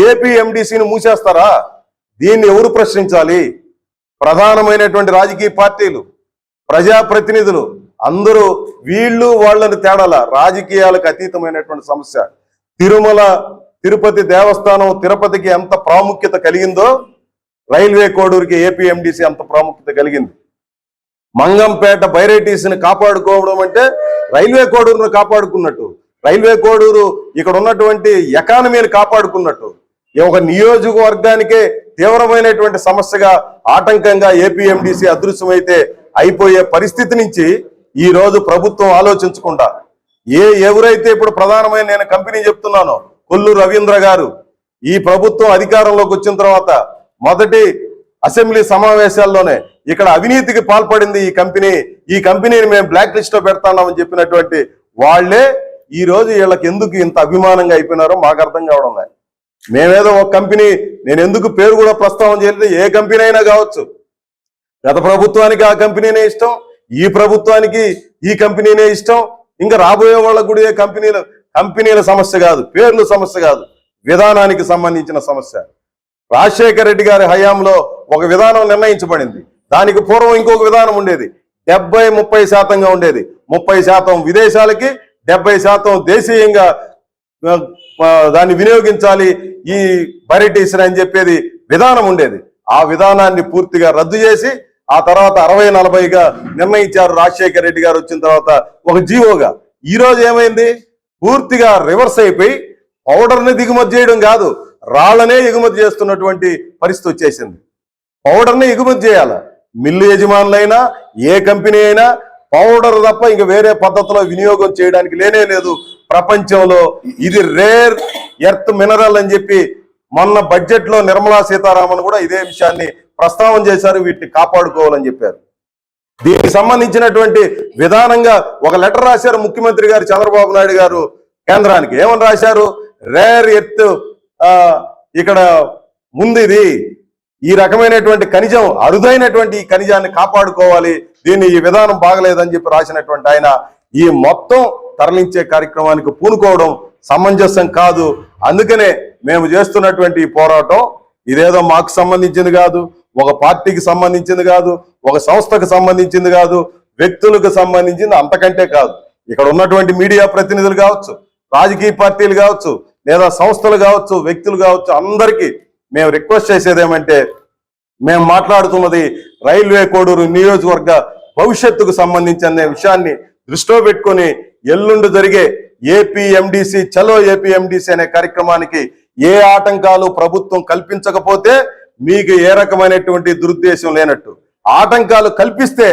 ఏపీఎండిసిని మూసేస్తారా? దీన్ని ఎవరు ప్రశ్నించాలి? ప్రధానమైనటువంటి రాజకీయ పార్టీలు, ప్రజాప్రతినిధులు అందరూ వీళ్ళు వాళ్ళని తేడాల. రాజకీయాలకు అతీతమైనటువంటి సమస్య. తిరుమల తిరుపతి దేవస్థానం తిరుపతికి ఎంత ప్రాముఖ్యత కలిగిందో రైల్వే కోడూరుకి ఏపీఎండిసి అంత ప్రాముఖ్యత కలిగింది. మంగంపేట బైరైటీస్ని కాపాడుకోవడం అంటే రైల్వే కోడూరును కాపాడుకున్నట్టు, రైల్వే కోడూరు ఇక్కడ ఉన్నటువంటి ఎకానమీని కాపాడుకున్నట్టు. ఒక నియోజకవర్గానికే తీవ్రమైనటువంటి సమస్యగా ఆటంకంగా ఏపీఎండిసి అదృశ్యమైతే అయిపోయే పరిస్థితి నుంచి ఈ రోజు ప్రభుత్వం ఆలోచించకుండా ఎవరైతే ఇప్పుడు ప్రధానమైన నేను కంపెనీ చెప్తున్నానో కొల్లు రవీంద్ర గారు ఈ ప్రభుత్వం అధికారంలోకి వచ్చిన తర్వాత మొదటి అసెంబ్లీ సమావేశాల్లోనే ఇక్కడ అవినీతికి పాల్పడింది ఈ కంపెనీని మేము బ్లాక్ లిస్ట్ లో పెడతామని చెప్పినటువంటి వాళ్లే ఈ రోజు వీళ్ళకి ఎందుకు ఇంత అభిమానంగా అయిపోయినారో మాకు అర్థం కావడం లేదు. మేమేదో ఒక కంపెనీ, నేను ఎందుకు పేరు కూడా ప్రస్తావన చేయలేదు, ఏ కంపెనీ అయినా కావచ్చు. గత ప్రభుత్వానికి ఆ కంపెనీనే ఇష్టం, ఈ ప్రభుత్వానికి ఈ కంపెనీనే ఇష్టం. ఇంకా రాబోయే వాళ్ళకు కూడా ఏ కంపెనీల సమస్య కాదు, పేర్ల సమస్య కాదు, విధానానికి సంబంధించిన సమస్య. రాజశేఖర రెడ్డి గారి హయాంలో ఒక విధానం నిర్ణయించబడింది. దానికి పూర్వం ఇంకొక విధానం ఉండేది. 70-30% ఉండేది. 30% విదేశాలకి, 70% దేశీయంగా దాన్ని వినియోగించాలి ఈ బైరైటీస్ అని చెప్పేది విధానం ఉండేది. ఆ విధానాన్ని పూర్తిగా రద్దు చేసి ఆ తర్వాత 60-40గా నిర్ణయించారు రాజశేఖర రెడ్డి గారు వచ్చిన తర్వాత ఒక జీవోగా. ఈ రోజు ఏమైంది? పూర్తిగా రివర్స్ అయిపోయి పౌడర్ని దిగుమతి చేయడం కాదు, రాళ్లనే ఎగుమతి చేస్తున్నటువంటి పరిస్థితి వచ్చేసింది. పౌడర్ని ఎగుమతి చేయాలి. మిల్లు యజమానులైనా ఏ కంపెనీ అయినా పౌడర్ తప్ప ఇంక వేరే పద్ధతిలో వినియోగం చేయడానికి లేనే లేదు ప్రపంచంలో. ఇది రేర్ ఎర్త్ మినరల్ అని చెప్పి మొన్న బడ్జెట్ లో నిర్మలా సీతారామన్ కూడా ఇదే విషయాన్ని ప్రస్తావన చేశారు. వీటిని కాపాడుకోవాలని చెప్పారు. దీనికి సంబంధించినటువంటి విధానంగా ఒక లెటర్ రాశారు ముఖ్యమంత్రి గారు చంద్రబాబు నాయుడు గారు కేంద్రానికి. ఏమని రాశారు? రేర్ ఎర్త్ ఇక్కడ ముందు ఇది ఈ రకమైనటువంటి ఖనిజం, అరుదైనటువంటి ఈ ఖనిజాన్ని కాపాడుకోవాలి, దీన్ని ఈ విధానం బాగలేదని చెప్పి రాసినటువంటి ఆయన ఈ మొత్తం తరలించే కార్యక్రమానికి పూనుకోవడం సమంజసం కాదు. అందుకనే మేము చేస్తున్నటువంటి ఈ పోరాటం ఇదేదో మాకు సంబంధించింది కాదు, ఒక పార్టీకి సంబంధించింది కాదు, ఒక సంస్థకు సంబంధించింది కాదు, వ్యక్తులకు సంబంధించింది అంతకంటే కాదు. ఇక్కడ ఉన్నటువంటి మీడియా ప్రతినిధులు కావచ్చు, రాజకీయ పార్టీలు కావచ్చు, లేదా సంస్థలు కావచ్చు, వ్యక్తులు కావచ్చు, అందరికీ మేము రిక్వెస్ట్ చేసేది ఏమంటే, మేము మాట్లాడుతున్నది రైల్వే కోడూరు నియోజకవర్గ భవిష్యత్తుకు సంబంధించిన విషయాన్ని దృష్టిలో పెట్టుకొని ఎల్లుండి జరిగే ఏపీఎండిసి చలో ఏపీఎండిసి అనే కార్యక్రమానికి ఏ ఆటంకాలు ప్రభుత్వం కల్పించకపోతే మీకు ఏ రకమైనటువంటి దురుద్దేశం లేనట్టు. ఆటంకాలు కల్పిస్తే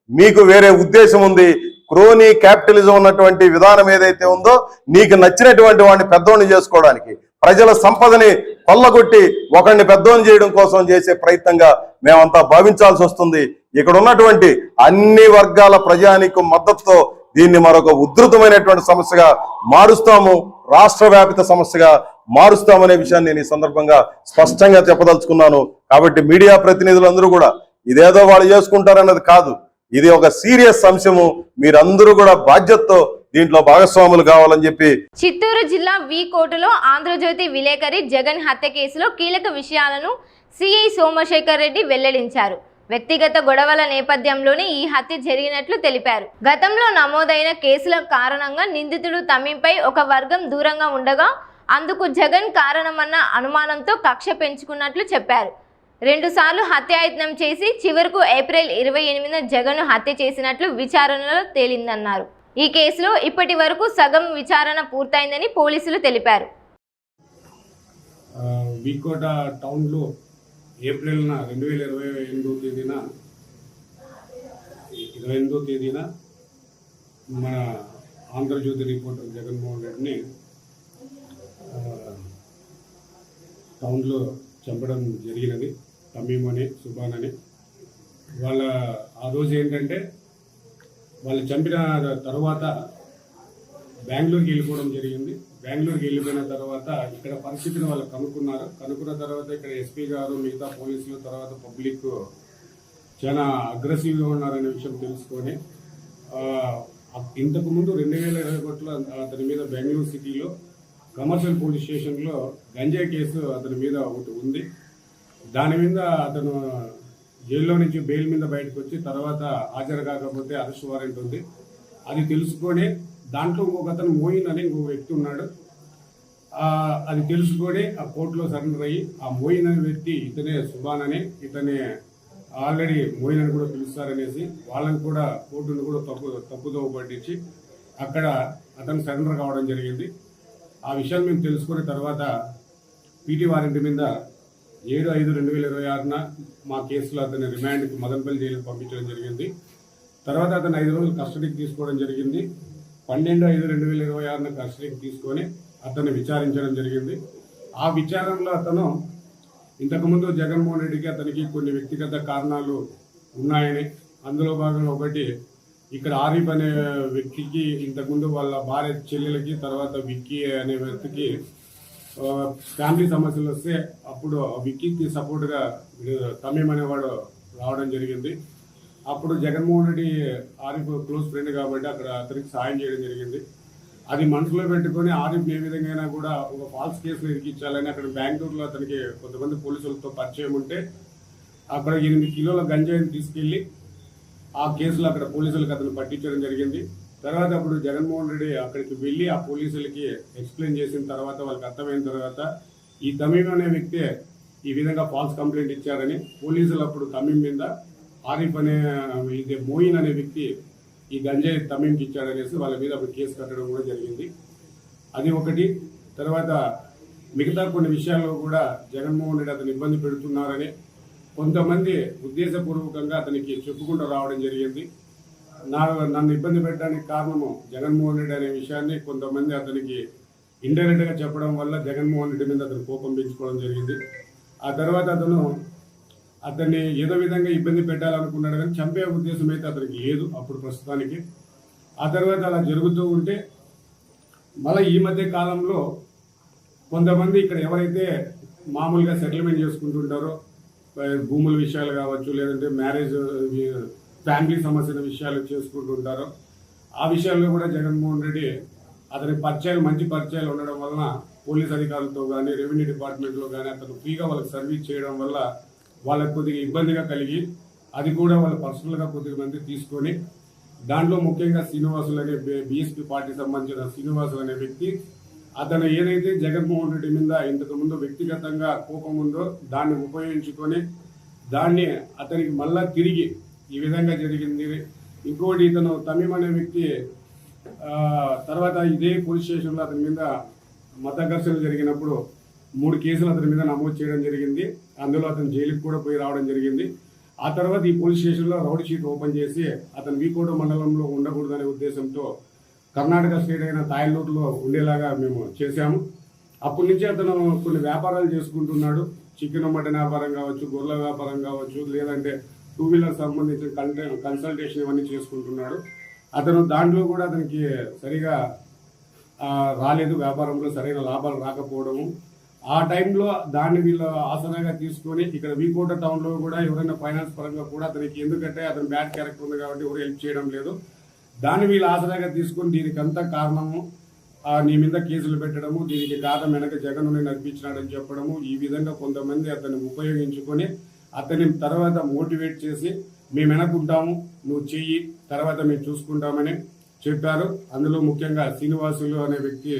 మీకు వేరే ఉద్దేశం ఉంది. క్రోనీ క్యాపిటలిజం ఉన్నటువంటి విధానం ఏదైతే ఉందో నీకు నచ్చినటువంటి వాడిని పెద్దోడిని చేసుకోవడానికి, ప్రజల సంపదని కొల్లగొట్టి ఒకరిని పెద్దోని చేయడం కోసం చేసే ప్రయత్నంగా మేమంతా భావించాల్సి వస్తుంది. ఇక్కడ ఉన్నటువంటి అన్ని వర్గాల ప్రజానికి మద్దతుతో దీన్ని మరొక ఉధృతమైనటువంటి సమస్యగా మారుస్తాము, రాష్ట్ర వ్యాపిత సమస్యగా మారుస్తామనే విషయాన్ని నేను ఈ సందర్భంగా స్పష్టంగా చెప్పదలుచుకున్నాను. కాబట్టి మీడియా ప్రతినిధులందరూ కూడా ఇదేదో వాళ్ళు చేసుకుంటారన్నది కాదు, ఇది ఒక సీరియస్ అంశము. మీరందరూ కూడా బాధ్యతతో దీంట్లో భాగస్వాములు కావాలని చెప్పి. చిత్తూరు జిల్లా వి కోటలో ఆంధ్రజ్యోతి విలేకరి జగన్ హత్య కేసులో కీలక విషయాలను సిఐ సోమశేఖర్ రెడ్డి వెల్లడించారు. వ్యక్తిగత గొడవల నేపథ్యంలోనే ఈ హత్య జరిగినట్లు తెలిపారు. గతంలో నమోదైన కేసుల కారణంగా నిందితుడు తమీంపై ఒక వర్గం దూరంగా ఉండగా అందుకు జగన్ కారణమన్న అనుమానంతో కక్ష పెంచుకున్నట్లు చెప్పారు. 2 సార్లు హత్యాయత్నం చేసి చివరకు ఏప్రిల్ 28న జగన్ హత్య చేసినట్లు విచారణలో తేలిందన్నారు. ఈ కేసులో ఇప్పటి వరకు సగం విచారణ పూర్తయిందని పోలీసులు తెలిపారు. వికోట టౌన్లో ఏప్రిల్ 28వ తేదీన మన ఆంధ్రజ్యోతి రిపోర్టర్ జగన్మోహన్ రెడ్డిని టౌన్లో చంపడం జరిగినది. తమీం అని సుబాన్ అని వాళ్ళ ఆ రోజు ఏంటంటే వాళ్ళు చంపిన తర్వాత బెంగళూరుకి వెళ్ళిపోవడం జరిగింది. బెంగళూరుకి వెళ్ళిపోయిన తర్వాత ఇక్కడ పరిస్థితిని వాళ్ళు కనుక్కున్న తర్వాత ఇక్కడ ఎస్పీ గారు మిగతా పోలీసులు తర్వాత పబ్లిక్ చాలా అగ్రెసివ్గా ఉన్నారనే విషయం తెలుసుకొని ఇంతకుముందు 2021లో అతని మీద బెంగళూరు సిటీలో కమర్షియల్ పోలీస్ స్టేషన్లో గంజాయి కేసు అతని మీద ఒకటి ఉంది. దాని మీద అతను జైల్లో నుంచి బెయిల్ మీద బయటకు వచ్చి తర్వాత హాజరు కాకపోతే అరెస్ట్ వారెంట్ ఉంది. అది తెలుసుకొని దాంట్లో ఇంకొక అతను మోయిన్ అని ఇంకొక వ్యక్తి ఉన్నాడు. అది తెలుసుకొని ఆ కోర్టులో సరెండర్ అయ్యి ఆ మోయిన్ అనే వ్యక్తి ఇతనే సుబాన్ అని, ఇతనే ఆల్రెడీ మోయిన్ అని కూడా పిలుస్తారనేసి వాళ్ళని కూడా కోర్టును కూడా తప్పుదోవ పట్టించి అక్కడ అతను సరెండర్ కావడం జరిగింది. ఆ విషయాన్ని మేము తెలుసుకున్న తర్వాత పీటీ వారెంట్ మీద 7/5/2026న మా కేసులో అతని రిమాండ్కి మదనపల్లి జైలుకి పంపించడం జరిగింది. తర్వాత అతను 5 రోజులు కస్టడీకి తీసుకోవడం జరిగింది. 12/5/2026న కస్టడీకి తీసుకొని అతన్ని విచారించడం జరిగింది. ఆ విచారణలో అతను ఇంతకుముందు జగన్మోహన్ రెడ్డికి అతనికి కొన్ని వ్యక్తిగత కారణాలు ఉన్నాయని, అందులో భాగంగా ఒకటి ఇక్కడ ఆరిఫ్ అనే వ్యక్తికి ఇంతకుముందు వాళ్ళ భార్య చెల్లెలకి తర్వాత విక్కీ అనే వ్యక్తికి ఫ్యామిలీ సమస్యలు వస్తే అప్పుడు విక్కీకి సపోర్ట్గా తమీం అనేవాడు రావడం జరిగింది. అప్పుడు జగన్మోహన్ రెడ్డి ఆరిఫ్ క్లోజ్ ఫ్రెండ్ కాబట్టి అక్కడ అతనికి సాయం చేయడం జరిగింది. అది మనసులో పెట్టుకొని ఆరిఫ్ ఏ విధంగా కూడా ఒక ఫాల్స్ కేసులు ఇరికించాలని అక్కడ బెంగళూరులో అతనికి కొంతమంది పోలీసులతో పరిచయం ఉంటే అక్కడ 8 కిలోల గంజాయిని తీసుకెళ్లి ఆ కేసులో అక్కడ పోలీసులకు అతను పట్టించడం జరిగింది. తర్వాత అప్పుడు జగన్మోహన్ రెడ్డి అక్కడికి వెళ్ళి ఆ పోలీసులకి ఎక్స్ప్లెయిన్ చేసిన తర్వాత వాళ్ళకి అర్థమైన తర్వాత ఈ తమీం అనే వ్యక్తి ఈ విధంగా ఫాల్స్ కంప్లైంట్ ఇచ్చారని పోలీసులు అప్పుడు తమీం మీద ఆరిఫ్ అనే ఇది మోయిన్ అనే వ్యక్తి ఈ గంజాయి తమీంకి ఇచ్చాడనేసి వాళ్ళ మీద ఒక కేసు కట్టడం కూడా జరిగింది. అది ఒకటి. తర్వాత మిగతా కొన్ని విషయాల్లో కూడా జగన్మోహన్ రెడ్డి అతను ఇబ్బంది పెడుతున్నారని కొంతమంది ఉద్దేశపూర్వకంగా అతనికి చెప్పుకుంటూ రావడం జరిగింది. నన్ను ఇబ్బంది పెట్టడానికి కారణము జగన్మోహన్ రెడ్డి అనే విషయాన్ని కొంతమంది అతనికి ఇండైరెక్ట్గా చెప్పడం వల్ల జగన్మోహన్ రెడ్డి మీద అతను కోపం పెంచుకోవడం జరిగింది. ఆ తర్వాత అతన్ని ఏదో విధంగా ఇబ్బంది పెట్టాలనుకున్నాడు, కానీ చంపే ఉద్దేశం అయితే అతనికి లేదు అప్పుడు ప్రస్తుతానికి. ఆ తర్వాత అలా జరుగుతూ ఉంటే మళ్ళీ ఈ మధ్య కాలంలో కొంతమంది ఇక్కడ ఎవరైతే మామూలుగా సెటిల్మెంట్ చేసుకుంటుంటారో భూముల విషయాలు కావచ్చు, లేదంటే మ్యారేజ్ ఫ్యామిలీ సమస్యల విషయాలు చేసుకుంటుంటారో ఆ విషయాల్లో కూడా జగన్మోహన్ రెడ్డి అతని మంచి పరిచయాలు ఉండడం వలన పోలీస్ అధికారులతో కానీ రెవెన్యూ డిపార్ట్మెంట్లో కానీ అతను ఫ్రీగా వాళ్ళకి సర్వీస్ చేయడం వల్ల వాళ్ళకి కొద్దిగా ఇబ్బందిగా కలిగి అది కూడా వాళ్ళు పర్సనల్గా కొద్దిగా మంది తీసుకొని దాంట్లో ముఖ్యంగా శ్రీనివాసులు అనే బీఎస్పీ పార్టీ సంబంధించిన శ్రీనివాసులు అనే వ్యక్తి అతను ఏదైతే జగన్మోహన్ రెడ్డి మీద ఇంతకుముందు వ్యక్తిగతంగా కోపం ఉందో దాన్ని ఉపయోగించుకొని దాన్ని అతనికి మళ్ళా తిరిగి ఈ విధంగా జరిగింది. ఇంకోటి ఇతను తమీం అనే వ్యక్తి తర్వాత ఇదే పోలీస్ స్టేషన్లో అతని మీద మత ఘర్షణ జరిగినప్పుడు 3 కేసులు అతని మీద నమోదు చేయడం జరిగింది. అందులో అతను జైలుకి కూడా పోయి రావడం జరిగింది. ఆ తర్వాత ఈ పోలీస్ స్టేషన్లో రౌడీ షీట్ ఓపెన్ చేసి అతను వీకోట మండలంలో ఉండకూడదనే ఉద్దేశంతో కర్ణాటక స్టేట్ అయిన తాయలూరులో ఉండేలాగా మేము చేశాము. అప్పటి నుంచి అతను కొన్ని వ్యాపారాలు చేసుకుంటున్నాడు. చికెన్ మటన్ వ్యాపారం కావచ్చు, గొర్రెల వ్యాపారం కావచ్చు, లేదంటే 2 వీలర్ సంబంధించిన కన్సల్టేషన్ ఇవన్నీ చేసుకుంటున్నాడు. అతను దాంట్లో కూడా అతనికి సరిగా రాలేదు, వ్యాపారంలో సరైన లాభాలు రాకపోవడము. ఆ టైంలో దాన్ని వీళ్ళు ఆసనాగా తీసుకొని ఇక్కడ వీకోట టౌన్లో కూడా ఎవరైనా ఫైనాన్స్ పరంగా కూడా అతనికి, ఎందుకంటే అతను బ్యాడ్ క్యారెక్టర్ ఉంది కాబట్టి ఎవరు హెల్ప్ చేయడం లేదు, దాన్ని వీళ్ళు ఆసనాగా తీసుకొని దీనికి అంతా కారణము నీ మీద కేసులు పెట్టడము, దీనికి కారణం వెనక జగన్ నడిపించినాడని చెప్పడము, ఈ విధంగా కొంతమంది అతన్ని ఉపయోగించుకొని అతని తర్వాత మోటివేట్ చేసి మేము వెనకుంటాము, నువ్వు చెయ్యి, తర్వాత మేము చూసుకుంటామని చెప్పారు. అందులో ముఖ్యంగా శ్రీనివాసులు అనే వ్యక్తి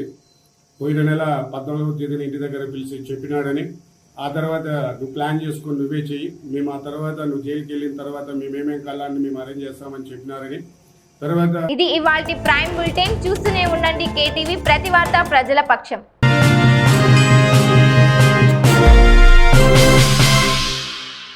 పోయిన నెల 14వ తేదీన ఇంటి దగ్గర పిలిచి చెప్పినాడని, ఆ తర్వాత నువ్వు ప్లాన్ చేసుకొని నువ్వే చెయ్యి, మేము ఆ తర్వాత నువ్వు జైలుకి వెళ్ళిన తర్వాత మేమేమేం కళ్ళాన్ని మేము అరేంజ్ చేస్తామని చెప్పినారని. తర్వాత ఇది ఇవాల్టి ప్రైమ్ బులెటిన్. చూస్తూనే ఉండండి కేటీవీ, ప్రతి వార్త ప్రజల పక్షం.